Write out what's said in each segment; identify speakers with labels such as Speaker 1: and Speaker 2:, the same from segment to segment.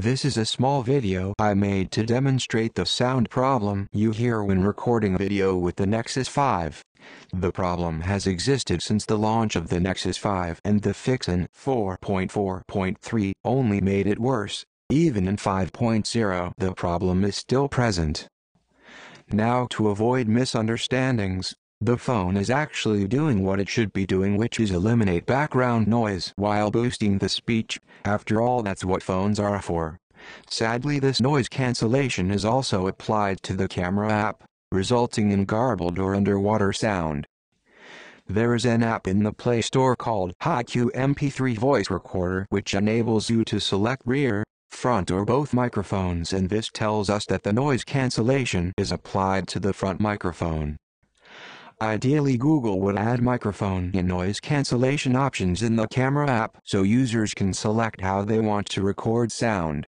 Speaker 1: This is a small video I made to demonstrate the sound problem you hear when recording video with the Nexus 5. The problem has existed since the launch of the Nexus 5, and the fix in 4.4.3 only made it worse. Even in 5.0, the problem is still present. Now, to avoid misunderstandings, the phone is actually doing what it should be doing, which is eliminate background noise while boosting the speech. After all, that's what phones are for. Sadly, this noise cancellation is also applied to the camera app, resulting in garbled or underwater sound. There is an app in the Play Store called Hi-Q MP3 Voice Recorder, which enables you to select rear, front or both microphones, and this tells us that the noise cancellation is applied to the front microphone. Ideally, Google would add microphone and noise cancellation options in the camera app so users can select how they want to record sound.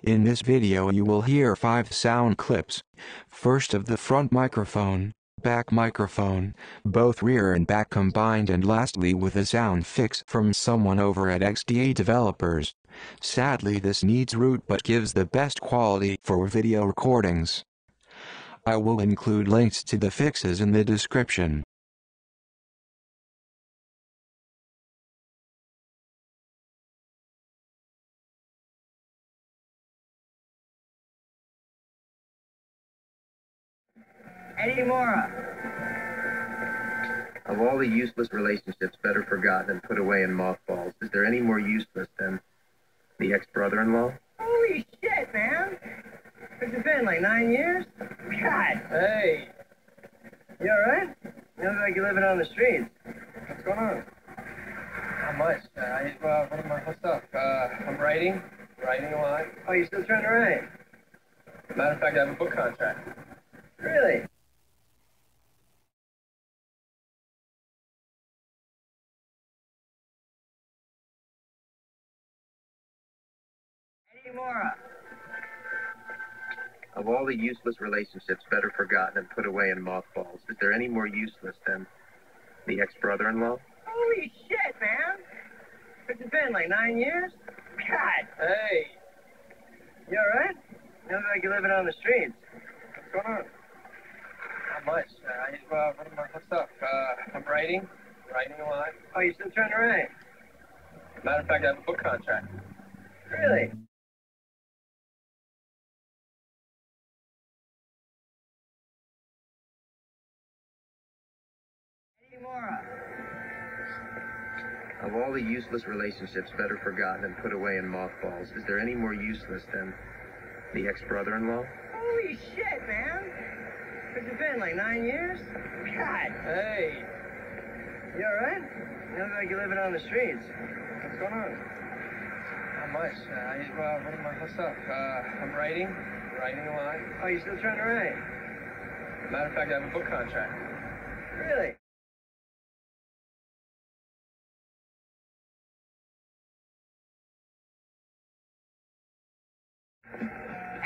Speaker 1: In this video you will hear 5 sound clips. First of the front microphone, back microphone, both rear and back combined, and lastly with a sound fix from someone over at XDA Developers. Sadly, this needs root but gives the best quality for video recordings. I will include links to the fixes in the description.
Speaker 2: Eddie Mora.
Speaker 3: Of all the useless relationships better forgotten and put away in mothballs, is there any more useless than the ex-brother-in-law?
Speaker 2: Holy shit, man. What's it been, like 9 years? God. Hey. You alright? You look like you're living on the streets.
Speaker 4: What's going on? Not much. What am I? What's up? I'm writing a lot.
Speaker 2: Oh, you still trying to write?
Speaker 4: Matter of fact, I have a book contract.
Speaker 2: Really? Eddie Mora.
Speaker 3: Of all the useless relationships better forgotten and put away in mothballs, is there any more useless than the ex-brother-in-law?
Speaker 2: Holy shit, man. What's it been, like 9 years? God.
Speaker 4: Hey.
Speaker 2: You alright? You look like you're living on the streets.
Speaker 4: What's going on? Not much. What am I? What's up? I'm writing a lot.
Speaker 2: Oh, you still trying to write?
Speaker 4: Matter of fact, I have a book contract.
Speaker 2: Really? Eddie Mora.
Speaker 3: Of all the useless relationships better forgotten and put away in mothballs, is there any more useless than the ex-brother-in-law?
Speaker 2: Holy shit, man. What's it been, like 9 years? God.
Speaker 4: Hey.
Speaker 2: You alright? You look like you're living on the streets.
Speaker 4: What's going on? Not much. What am I? What's up? I'm writing a lot.
Speaker 2: Oh, you still trying to write?
Speaker 4: Matter of fact, I have a book contract.
Speaker 2: Really?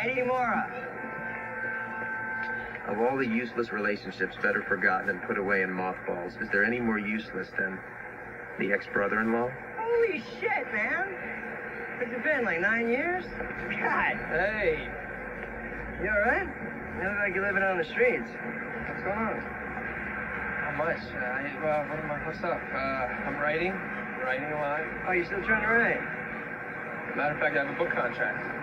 Speaker 2: Eddie Mora.
Speaker 3: Of all the useless relationships better forgotten and put away in mothballs, is there any more useless than the ex-brother-in-law?
Speaker 2: Holy shit, man. What's it been, like 9 years? God.
Speaker 4: Hey.
Speaker 2: You alright? You look like you're living on the streets.
Speaker 4: What's going on? Not much. What am I? What's up? I'm writing a lot.
Speaker 2: Oh, you still trying to write?
Speaker 4: Matter of fact, I have a book contract.